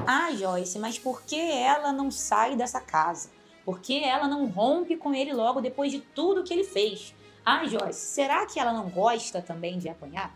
Ah, Joyce, mas por que ela não sai dessa casa? Por que ela não rompe com ele logo depois de tudo que ele fez? Ah, Joyce, será que ela não gosta também de apanhar?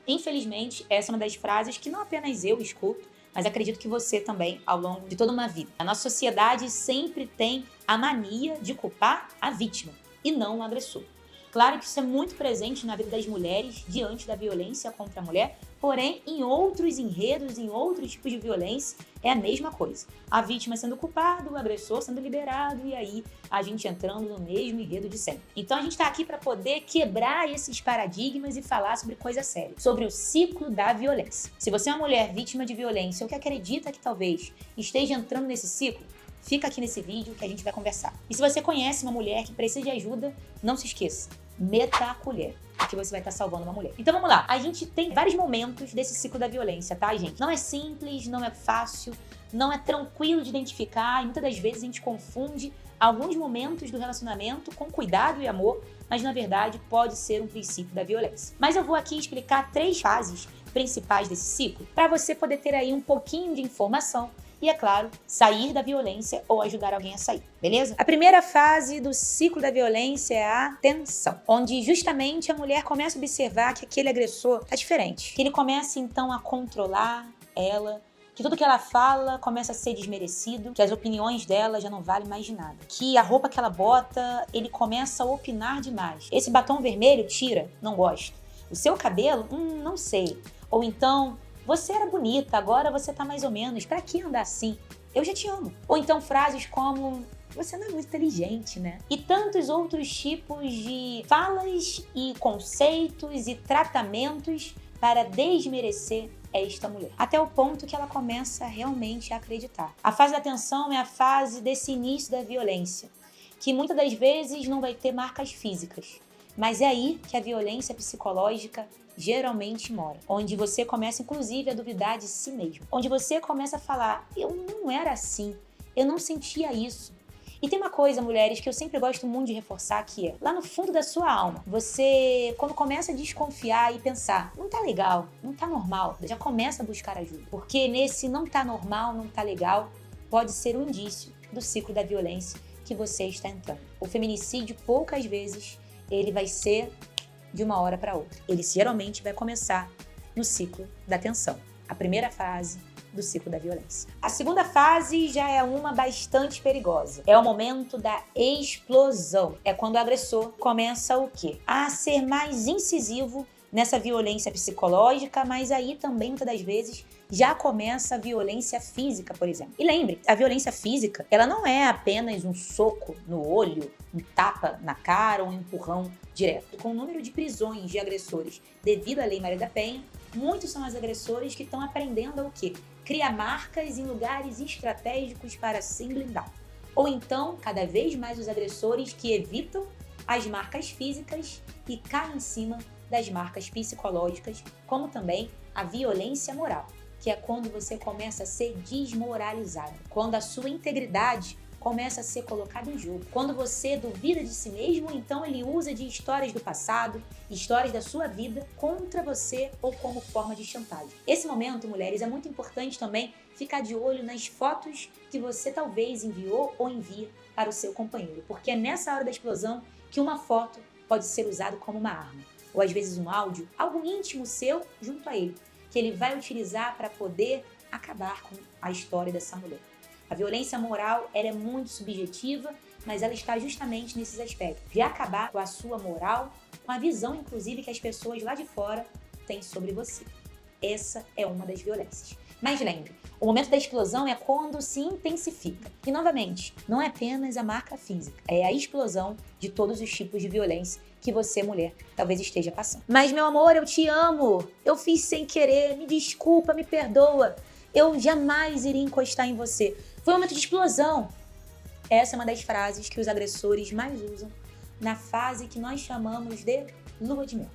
Infelizmente, essa é uma das frases que não apenas eu escuto, mas acredito que você também ao longo de toda uma vida. A nossa sociedade sempre tem a mania de culpar a vítima e não o agressor. Claro que isso é muito presente na vida das mulheres diante da violência contra a mulher, porém, em outros enredos, em outros tipos de violência, é a mesma coisa. A vítima sendo culpada, o agressor sendo liberado, e aí a gente entrando no mesmo enredo de sempre. Então a gente está aqui para poder quebrar esses paradigmas e falar sobre coisa séria, sobre o ciclo da violência. Se você é uma mulher vítima de violência ou que acredita que talvez esteja entrando nesse ciclo, fica aqui nesse vídeo que a gente vai conversar. E se você conhece uma mulher que precisa de ajuda, não se esqueça, meta a colher, que você vai estar salvando uma mulher. Então vamos lá, a gente tem vários momentos desse ciclo da violência, tá, gente? Não é simples, não é fácil, não é tranquilo de identificar, e muitas das vezes a gente confunde alguns momentos do relacionamento com cuidado e amor, mas na verdade pode ser um princípio da violência. Mas eu vou aqui explicar 3 fases principais desse ciclo, para você poder ter aí um pouquinho de informação e, é claro, sair da violência ou ajudar alguém a sair, beleza? A primeira fase do ciclo da violência é a tensão, onde justamente a mulher começa a observar que aquele agressor é diferente, que ele começa então a controlar ela, que tudo que ela fala começa a ser desmerecido, que as opiniões dela já não valem mais de nada, que a roupa que ela bota, ele começa a opinar demais. Esse batom vermelho, tira, não gosto. O seu cabelo, não sei. Ou então, você era bonita, agora você tá mais ou menos. Pra que andar assim? Eu já te amo. Ou então frases como, você não é muito inteligente, né? E tantos outros tipos de falas e conceitos e tratamentos para desmerecer esta mulher. Até o ponto que ela começa realmente a acreditar. A fase da tensão é a fase desse início da violência, que muitas das vezes não vai ter marcas físicas. Mas é aí que a violência psicológica geralmente mora. Onde você começa, inclusive, a duvidar de si mesmo. Onde você começa a falar, eu não era assim, eu não sentia isso. E tem uma coisa, mulheres, que eu sempre gosto muito de reforçar, que é, lá no fundo da sua alma, você, quando começa a desconfiar e pensar, não tá legal, não tá normal, já começa a buscar ajuda. Porque nesse não tá normal, não tá legal, pode ser um indício do ciclo da violência que você está entrando. O feminicídio, poucas vezes, ele vai ser de uma hora para outra. Ele geralmente vai começar no ciclo da tensão, a primeira fase do ciclo da violência. A segunda fase já é uma bastante perigosa. É o momento da explosão. É quando o agressor começa o quê? A ser mais incisivo nessa violência psicológica, mas aí também, muitas das vezes, já começa a violência física, por exemplo. E lembre, a violência física, ela não é apenas um soco no olho, um tapa na cara ou um empurrão direto. Com o número de prisões de agressores devido à Lei Maria da Penha, muitos são os agressores que estão aprendendo o quê? Criar marcas em lugares estratégicos para se blindar. Ou então, cada vez mais os agressores que evitam as marcas físicas e caem em cima das marcas psicológicas, como também a violência moral, que é quando você começa a ser desmoralizado, quando a sua integridade começa a ser colocada em jogo. Quando você duvida de si mesmo, então ele usa de histórias do passado, histórias da sua vida contra você ou como forma de chantagem. Esse momento, mulheres, é muito importante também ficar de olho nas fotos que você talvez enviou ou envia para o seu companheiro, porque é nessa hora da explosão que uma foto pode ser usada como uma arma, ou às vezes um áudio, algo íntimo seu junto a ele, que ele vai utilizar para poder acabar com a história dessa mulher. A violência moral, ela é muito subjetiva, mas ela está justamente nesses aspectos, de acabar com a sua moral, com a visão, inclusive, que as pessoas lá de fora têm sobre você. Essa é uma das violências. Mas lembre, o momento da explosão é quando se intensifica. E, novamente, não é apenas a marca física, é a explosão de todos os tipos de violência que você, mulher, talvez esteja passando. Mas, meu amor, eu te amo, eu fiz sem querer, me desculpa, me perdoa, eu jamais iria encostar em você. Foi um momento de explosão. Essa é uma das frases que os agressores mais usam na fase que nós chamamos de lua de mel.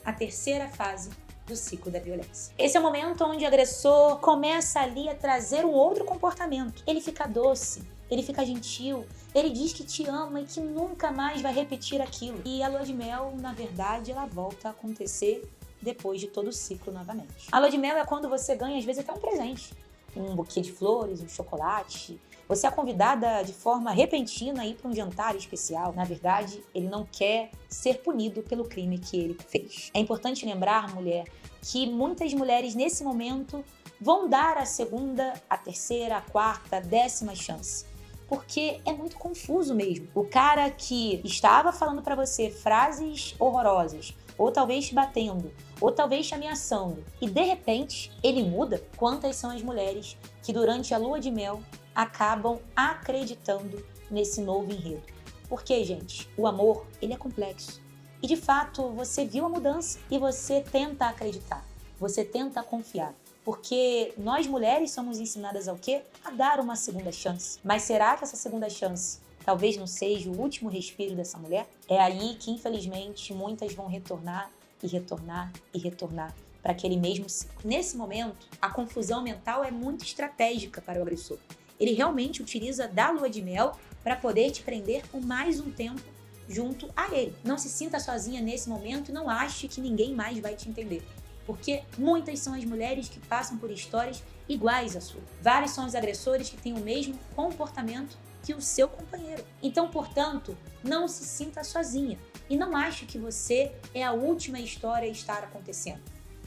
A terceira fase do ciclo da violência. Esse é o momento onde o agressor começa ali a trazer um outro comportamento. Ele fica doce, ele fica gentil, ele diz que te ama e que nunca mais vai repetir aquilo. E a lua de mel, na verdade, ela volta a acontecer depois de todo o ciclo novamente. A lua de mel é quando você ganha, às vezes, até um presente. um buquê de flores, um chocolate. Você é convidada de forma repentina a ir para um jantar especial. Na verdade, ele não quer ser punido pelo crime que ele fez. É importante lembrar, mulher, que muitas mulheres nesse momento vão dar a segunda, a terceira, a quarta, a 10ª chance. Porque é muito confuso mesmo. O cara que estava falando pra você frases horrorosas, ou talvez te batendo, ou talvez te ameaçando, e de repente ele muda. Quantas são as mulheres que durante a lua de mel acabam acreditando nesse novo enredo? Porque, gente, o amor, ele é complexo. E de fato, você viu a mudança e você tenta acreditar, você tenta confiar. Porque nós mulheres somos ensinadas ao quê? A dar uma segunda chance. Mas será que essa segunda chance talvez não seja o último respiro dessa mulher? É aí que, infelizmente, muitas vão retornar e retornar e retornar para aquele mesmo ciclo. Nesse momento, a confusão mental é muito estratégica para o agressor. Ele realmente utiliza da lua de mel para poder te prender por mais um tempo junto a ele. Não se sinta sozinha nesse momento e não ache que ninguém mais vai te entender. Porque muitas são as mulheres que passam por histórias iguais à sua. Vários são os agressores que têm o mesmo comportamento que o seu companheiro. Então, portanto, não se sinta sozinha e não ache que você é a última história a estar acontecendo.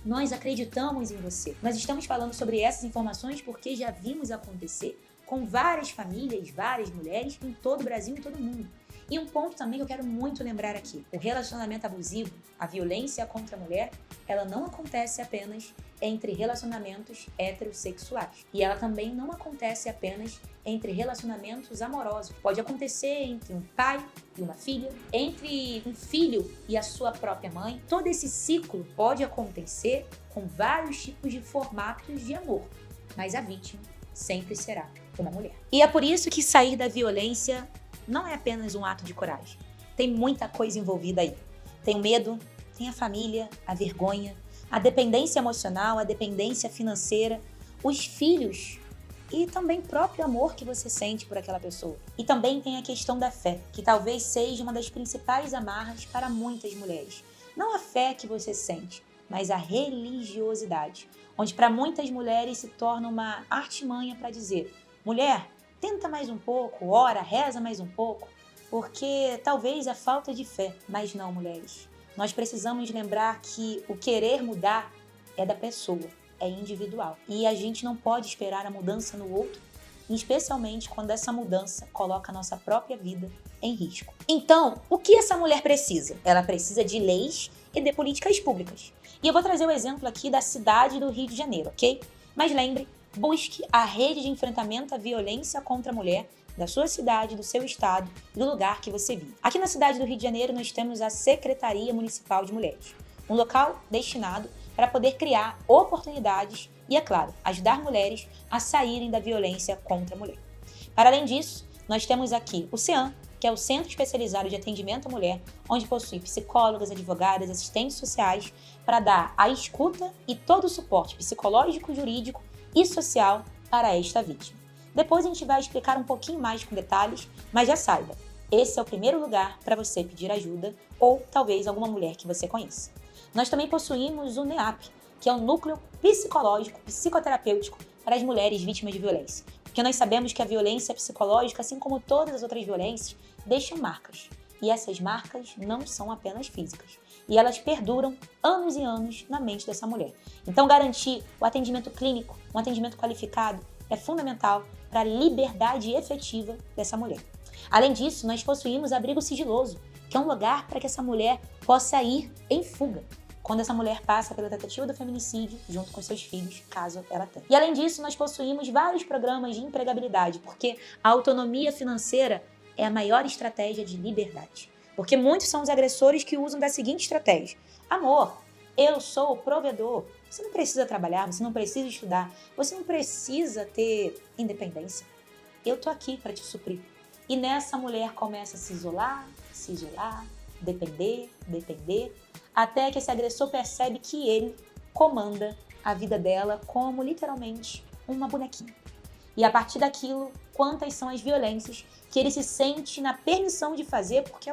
Nós acreditamos em você. Nós estamos falando sobre essas informações porque já vimos acontecer com várias famílias, várias mulheres em todo o Brasil e em todo o mundo. E um ponto também que eu quero muito lembrar aqui: o relacionamento abusivo, a violência contra a mulher, ela não acontece apenas entre relacionamentos heterossexuais. E ela também não acontece apenas entre relacionamentos amorosos. Pode acontecer entre um pai e uma filha, entre um filho e a sua própria mãe. Todo esse ciclo pode acontecer com vários tipos de formatos de amor. Mas a vítima sempre será uma mulher. E é por isso que sair da violência não é apenas um ato de coragem. Tem muita coisa envolvida aí. Tem o medo, tem a família, a vergonha, a dependência emocional, a dependência financeira, os filhos e também o próprio amor que você sente por aquela pessoa. E também tem a questão da fé, que talvez seja uma das principais amarras para muitas mulheres. Não a fé que você sente, mas a religiosidade, onde para muitas mulheres se torna uma artimanha para dizer: mulher, tenta mais um pouco, ora, reza mais um pouco, porque talvez é falta de fé. Mas não, mulheres. Nós precisamos lembrar que o querer mudar é da pessoa, é individual. E a gente não pode esperar a mudança no outro, especialmente quando essa mudança coloca a nossa própria vida em risco. Então, o que essa mulher precisa? Ela precisa de leis e de políticas públicas. E eu vou trazer o exemplo aqui da cidade do Rio de Janeiro, ok? Mas lembre, busque a rede de enfrentamento à violência contra a mulher da sua cidade, do seu estado e do lugar que você vive. Aqui na cidade do Rio de Janeiro nós temos a Secretaria Municipal de Mulheres, um local destinado para poder criar oportunidades e, é claro, ajudar mulheres a saírem da violência contra a mulher. Para além disso, nós temos aqui o CEAM, que é o Centro Especializado de Atendimento à Mulher, onde possui psicólogas, advogadas, assistentes sociais para dar a escuta e todo o suporte psicológico, jurídico e social para esta vítima. Depois a gente vai explicar um pouquinho mais com detalhes, mas já saiba, esse é o primeiro lugar para você pedir ajuda ou talvez alguma mulher que você conheça. Nós também possuímos o NEAP, que é um núcleo psicológico, psicoterapêutico para as mulheres vítimas de violência. Porque nós sabemos que a violência psicológica, assim como todas as outras violências, deixam marcas. E essas marcas não são apenas físicas. E elas perduram anos e anos na mente dessa mulher. Então, garantir o atendimento clínico, um atendimento qualificado, é fundamental para a liberdade efetiva dessa mulher. Além disso, nós possuímos abrigo sigiloso, que é um lugar para que essa mulher possa ir em fuga, quando essa mulher passa pela tentativa do feminicídio junto com seus filhos, caso ela tenha. E além disso, nós possuímos vários programas de empregabilidade, porque a autonomia financeira é a maior estratégia de liberdade. Porque muitos são os agressores que usam da seguinte estratégia: amor, eu sou o provedor. Você não precisa trabalhar, você não precisa estudar, você não precisa ter independência. Eu tô aqui para te suprir. E nessa mulher começa a se isolar, depender, até que esse agressor percebe que ele comanda a vida dela como literalmente uma bonequinha. E a partir daquilo, quantas são as violências que ele se sente na permissão de fazer porque,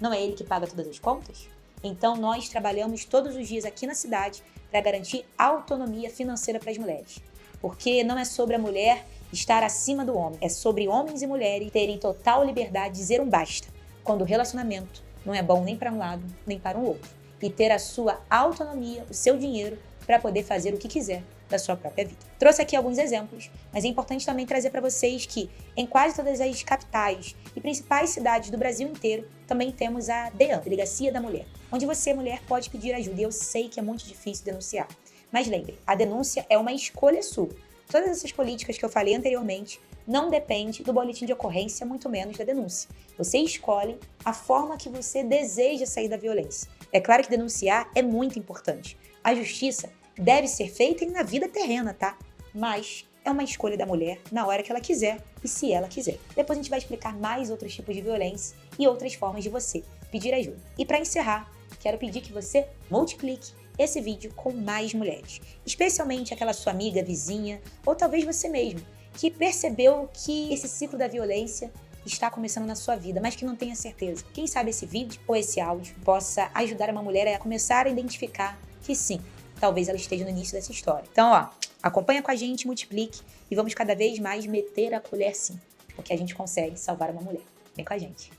não é ele que paga todas as contas? Então, nós trabalhamos todos os dias aqui na cidade para garantir autonomia financeira para as mulheres. Porque não é sobre a mulher estar acima do homem, é sobre homens e mulheres terem total liberdade de dizer um basta, quando o relacionamento não é bom nem para um lado, nem para o outro. E ter a sua autonomia, o seu dinheiro, para poder fazer o que quiser da sua própria vida. Trouxe aqui alguns exemplos, mas é importante também trazer para vocês que em quase todas as capitais e principais cidades do Brasil inteiro também temos a DEAN, Delegacia da Mulher, onde você, mulher, pode pedir ajuda. E eu sei que é muito difícil denunciar, mas lembre, a denúncia é uma escolha sua. Todas essas políticas que eu falei anteriormente não dependem do boletim de ocorrência, muito menos da denúncia. Você escolhe a forma que você deseja sair da violência. É claro que denunciar é muito importante. A justiça deve ser feita na vida terrena, tá? Mas é uma escolha da mulher na hora que ela quiser e se ela quiser. Depois a gente vai explicar mais outros tipos de violência e outras formas de você pedir ajuda. E para encerrar, quero pedir que você multiplique esse vídeo com mais mulheres, especialmente aquela sua amiga, vizinha ou talvez você mesmo, que percebeu que esse ciclo da violência está começando na sua vida, mas que não tenha certeza. Quem sabe esse vídeo ou esse áudio possa ajudar uma mulher a começar a identificar que sim, talvez ela esteja no início dessa história. Então, acompanha com a gente, multiplique e vamos cada vez mais meter a colher sim, porque a gente consegue salvar uma mulher. Vem com a gente.